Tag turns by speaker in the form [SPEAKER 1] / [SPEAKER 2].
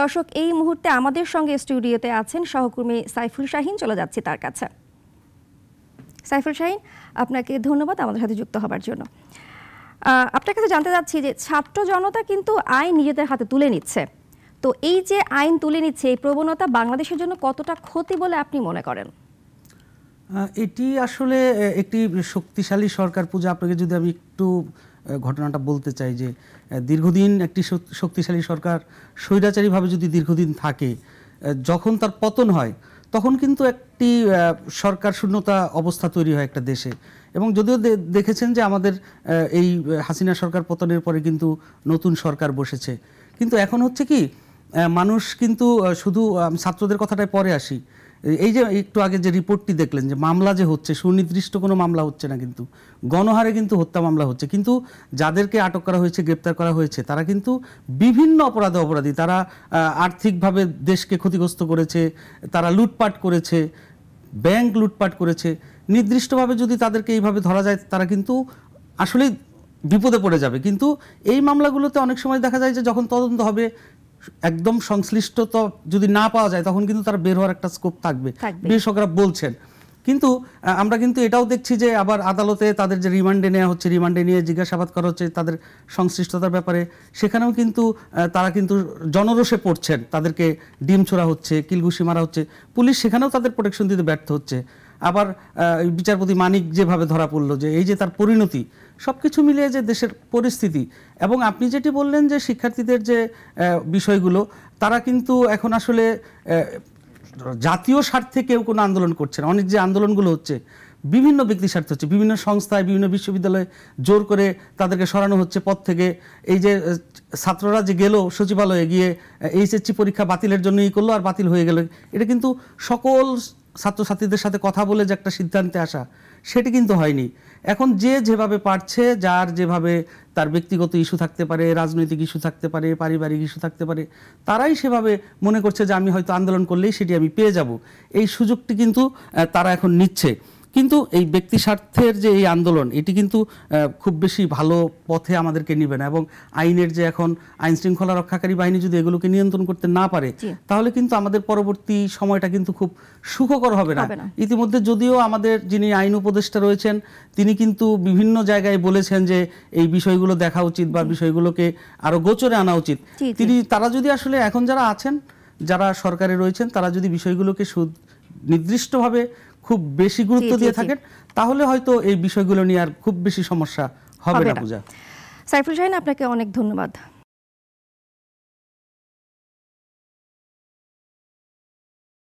[SPEAKER 1] দর্শক, এই মুহূর্তে আমাদের সঙ্গে স্টুডিওতে আছেন সহকর্মী সাইফুল শাহীন। চলে যাচ্ছি তার কাছে। সাইফুল শাহীন, আপনাকে ধন্যবাদ আমাদের সাথে যুক্ত হবার জন্য। আপনার কাছে জানতে চাচ্ছি যে ছাত্র জনতা কিন্তু আইন নিজেদের হাতে তুলে নিচ্ছে, তো এই যে আইন তুলে নিচ্ছে, এই প্রবণতা বাংলাদেশের জন্য কতটা ক্ষতি বলে আপনি মনে করেন?
[SPEAKER 2] এটি আসলে একটি শক্তিশালী সরকার। পূজা, আপনাকে যদি আমি একটু ঘটনাটা বলতে চাই যে দীর্ঘদিন একটি শক্তিশালী সরকার স্বৈরাচারীভাবে যদি দীর্ঘদিন থাকে, যখন তার পতন হয় তখন কিন্তু একটি সরকার শূন্যতা অবস্থা তৈরি হয় একটা দেশে। এবং যদিও দেখেছেন যে আমাদের এই হাসিনা সরকার পতনের পরে কিন্তু নতুন সরকার বসেছে, কিন্তু এখন হচ্ছে কি, মানুষ কিন্তু শুধু ছাত্রদের কথাটায় পরে আসি, এই যে একটু আগে যে রিপোর্টটি দেখলেন যে মামলা যে হচ্ছে, সুনির্দিষ্ট কোনো মামলা হচ্ছে না, কিন্তু গণহারে কিন্তু হত্যা মামলা হচ্ছে। কিন্তু যাদেরকে আটক করা হয়েছে, গ্রেপ্তার করা হয়েছে, তারা কিন্তু বিভিন্ন অপরাধী। তারা আর্থিকভাবে দেশকে ক্ষতিগ্রস্ত করেছে, তারা লুটপাট করেছে, ব্যাংক লুটপাট করেছে। নির্দিষ্টভাবে যদি তাদেরকে এইভাবে ধরা যায়, তারা কিন্তু আসলেই বিপদে পড়ে যাবে। কিন্তু এই মামলাগুলোতে অনেক সময় দেখা যায় যে যখন তদন্ত হবে, একদম সংশ্লিষ্টতা যদি না পাওয়া যায়, তখন কিন্তু তারা বের হওয়ার একটা স্কোপ থাকবে, বিশেষজ্ঞরা বলছেন। কিন্তু আমরা কিন্তু এটাও দেখছি যে আবার আদালতে তাদের যে রিমান্ডে নেওয়া হচ্ছে, রিমান্ডে নিয়ে জিজ্ঞাসাবাদ করা হচ্ছে তাদের সংশ্লিষ্টতার ব্যাপারে, সেখানেও কিন্তু তারা কিন্তু জনরোষে পড়ছেন, তাদেরকে ডিম ছোড়া হচ্ছে, কিলঘুষি মারা হচ্ছে, পুলিশ সেখানেও তাদের প্রোটেকশন দিতে ব্যর্থ হচ্ছে। আবার বিচারপতি মানিক যেভাবে ধরা পড়লো, যে এই যে তার পরিণতি, সব কিছু মিলিয়ে যে দেশের পরিস্থিতি। এবং আপনি যেটি বললেন যে শিক্ষার্থীদের যে বিষয়গুলো, তারা কিন্তু এখন আসলে জাতীয় স্বার্থে কেউ কোনো আন্দোলন করছে না। অনেক যে আন্দোলনগুলো হচ্ছে বিভিন্ন ব্যক্তি স্বার্থে হচ্ছে, বিভিন্ন সংস্থায়, বিভিন্ন বিশ্ববিদ্যালয়ে জোর করে তাদেরকে সরানো হচ্ছে পদ থেকে। এই যে ছাত্ররা যে গেল সচিবালয়ে গিয়ে এইচএসসি পরীক্ষা বাতিলের জন্য করলো, আর বাতিল হয়ে গেল, এটা কিন্তু সকল ছাত্রছাত্রীদের সাথে কথা বলে যে একটা সিদ্ধান্তে আসা, সেটি কিন্তু হয়নি। এখন যে যেভাবে পারছে, যার যেভাবে তার ব্যক্তিগত ইস্যু থাকতে পারে, রাজনৈতিক ইস্যু থাকতে পারে, পারিবারিক ইস্যু থাকতে পারে, তারাই সেভাবে মনে করছে যে আমি হয়তো আন্দোলন করলেই সেটি আমি পেয়ে যাব। এই সুযোগটি কিন্তু তারা এখন নিচ্ছে। কিন্তু এই ব্যক্তি স্বার্থের যে এই আন্দোলন, এটি কিন্তু খুব বেশি ভালো পথে আমাদেরকে নিবে না। এবং আইনের যে এখন আইন শৃঙ্খলা রক্ষাকারী বাহিনী যদি এগুলোকে নিয়ন্ত্রণ করতে না পারে, তাহলে কিন্তু আমাদের পরবর্তী সময়টা কিন্তু খুব সুখকর হবে না। ইতিমধ্যে যদিও আমাদের যিনি আইন উপদেষ্টা রয়েছেন, তিনি কিন্তু বিভিন্ন জায়গায় বলেছেন যে এই বিষয়গুলো দেখা উচিত বা বিষয়গুলোকে আরো গোচরে আনা উচিত। তারা যদি আসলে এখন যারা আছেন, যারা সরকারে রয়েছেন, তারা যদি বিষয়গুলোকে নির্দিষ্টভাবে খুব বেশি গুরুত্ব দিয়ে থাকেন, তাহলে হয়তো এই বিষয়গুলো নিয়ে আর খুব বেশি সমস্যা হবে না। পূজা,
[SPEAKER 1] সাইফুল শাহীন, আপনাকে অনেক ধন্যবাদ।